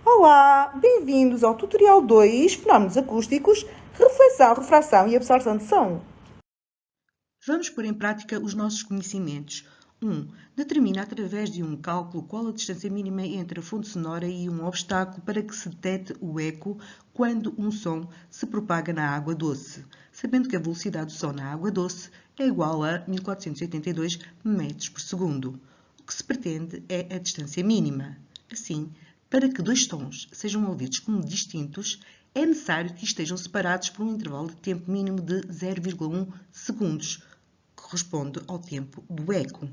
Olá, bem-vindos ao tutorial 2, Fenómenos Acústicos, Reflexão, Refração e Absorção de Som. Vamos pôr em prática os nossos conhecimentos. 1. Determina através de um cálculo qual a distância mínima entre a fonte sonora e um obstáculo para que se detecte o eco quando um som se propaga na água doce, sabendo que a velocidade do som na água doce é igual a 1482 metros por segundo. O que se pretende é a distância mínima. Assim, para que dois sons sejam ouvidos como distintos, é necessário que estejam separados por um intervalo de tempo mínimo de 0,1 segundos, que corresponde ao tempo do eco.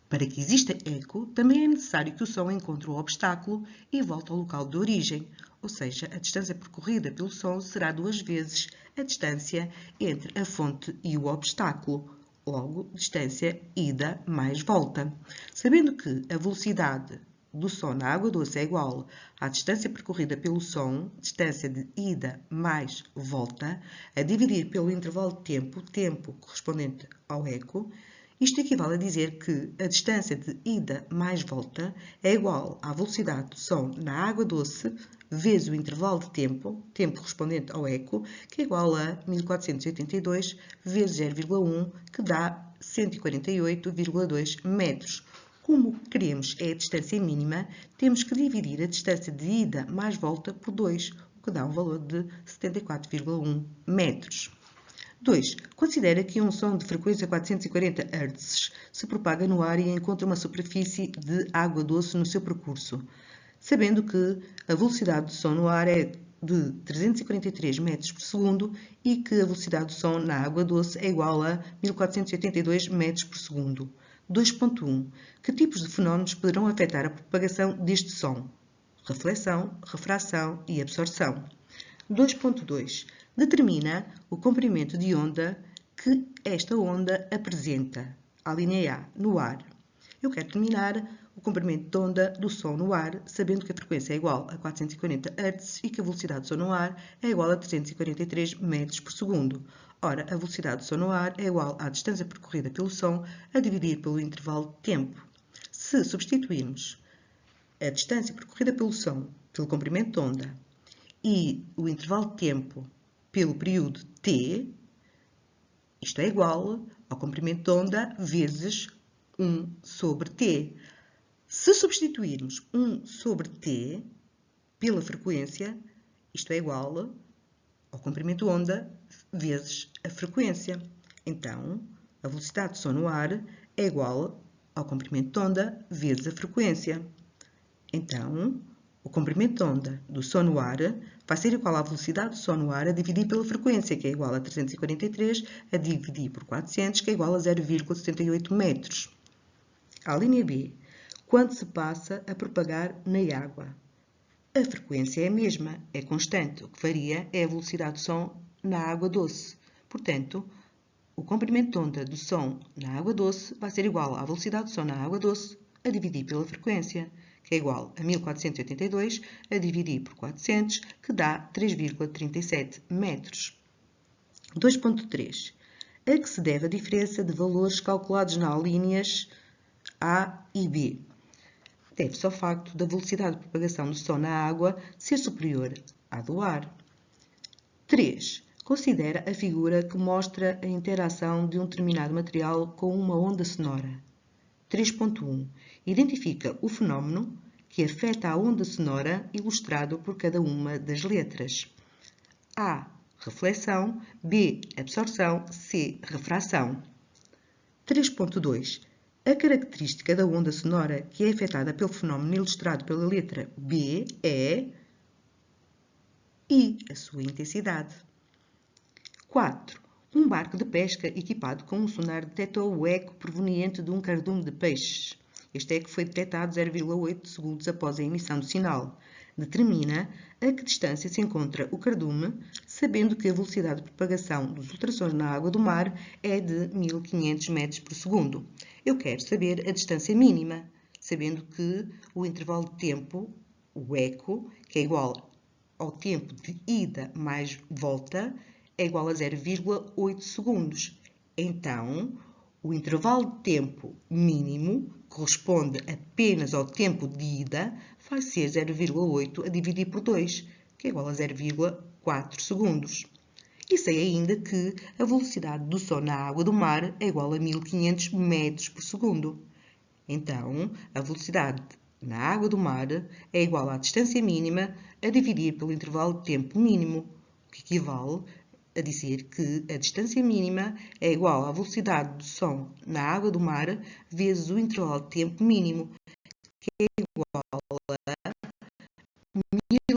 Para que exista eco, também é necessário que o som encontre o obstáculo e volte ao local de origem, ou seja, a distância percorrida pelo som será 2 vezes a distância entre a fonte e o obstáculo. Logo, distância ida mais volta. Sabendo que a velocidade do som na água doce é igual à distância percorrida pelo som, distância de ida mais volta, a dividir pelo intervalo de tempo, tempo correspondente ao eco, isto equivale a dizer que a distância de ida mais volta é igual à velocidade do som na água doce vezes o intervalo de tempo, tempo correspondente ao eco, que é igual a 1482 vezes 0,1, que dá 148,2 metros. Como queremos é a distância mínima, temos que dividir a distância de ida mais volta por 2, o que dá um valor de 74,1 metros. 2. Considera que um som de frequência 440 Hz se propaga no ar e encontra uma superfície de água doce no seu percurso, sabendo que a velocidade do som no ar é de 343 metros por segundo e que a velocidade do som na água doce é igual a 1482 metros por segundo. 2.1. Que tipos de fenómenos poderão afetar a propagação deste som? Reflexão, refração e absorção. 2.2. Determina o comprimento de onda que esta onda apresenta. A linha A, no ar. Eu quero determinar o comprimento de onda do som no ar, sabendo que a frequência é igual a 440 Hz e que a velocidade do som no ar é igual a 343 metros por segundo. Ora, a velocidade do som no ar é igual à distância percorrida pelo som a dividir pelo intervalo de tempo. Se substituirmos a distância percorrida pelo som pelo comprimento de onda e o intervalo de tempo pelo período t, isto é igual ao comprimento de onda vezes 1 sobre t. Se substituirmos 1 sobre t pela frequência, isto é igual ao comprimento de onda vezes a frequência. Então, a velocidade do som no ar é igual ao comprimento de onda vezes a frequência. Então, o comprimento de onda do som no ar vai ser igual à velocidade do som no ar a dividir pela frequência, que é igual a 343, a dividir por 400, que é igual a 0,78 metros. A linha B. Quando se passa a propagar na água? A frequência é a mesma, é constante. O que varia é a velocidade do som na água doce. Portanto, o comprimento de onda do som na água doce vai ser igual à velocidade do som na água doce a dividir pela frequência, que é igual a 1482 a dividir por 400, que dá 3,37 metros. 2.3. A que se deve a diferença de valores calculados nas linhas A e B? Deve-se ao facto da velocidade de propagação do som na água ser superior à do ar. 3. Considera a figura que mostra a interação de um determinado material com uma onda sonora. 3.1. Identifica o fenómeno que afeta a onda sonora ilustrado por cada uma das letras. A. Reflexão. B. Absorção. C. Refração. 3.2. A característica da onda sonora que é afetada pelo fenómeno ilustrado pela letra B é I, a sua intensidade. 4. Um barco de pesca equipado com um sonar detectou o eco proveniente de um cardume de peixes. Este eco foi detectado 0,8 segundos após a emissão do sinal. Determina a que distância se encontra o cardume, sabendo que a velocidade de propagação dos ultrassons na água do mar é de 1500 metros por segundo. Eu quero saber a distância mínima, sabendo que o intervalo de tempo, o eco, que é igual ao tempo de ida mais volta, é igual a 0,8 segundos. Então, o intervalo de tempo mínimo corresponde apenas ao tempo de ida vai ser 0,8 a dividir por 2, que é igual a 0,4 segundos. E sei ainda que a velocidade do som na água do mar é igual a 1500 metros por segundo. Então, a velocidade na água do mar é igual à distância mínima a dividir pelo intervalo de tempo mínimo, o que equivale a dizer que a distância mínima é igual à velocidade do som na água do mar vezes o intervalo de tempo mínimo, que é igual a 1500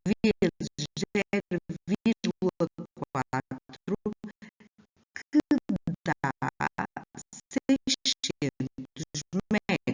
vezes 0,4, que dá 600 metros.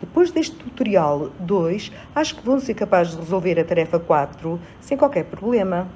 depois deste tutorial 2, acho que vão ser capazes de resolver a tarefa 4 sem qualquer problema.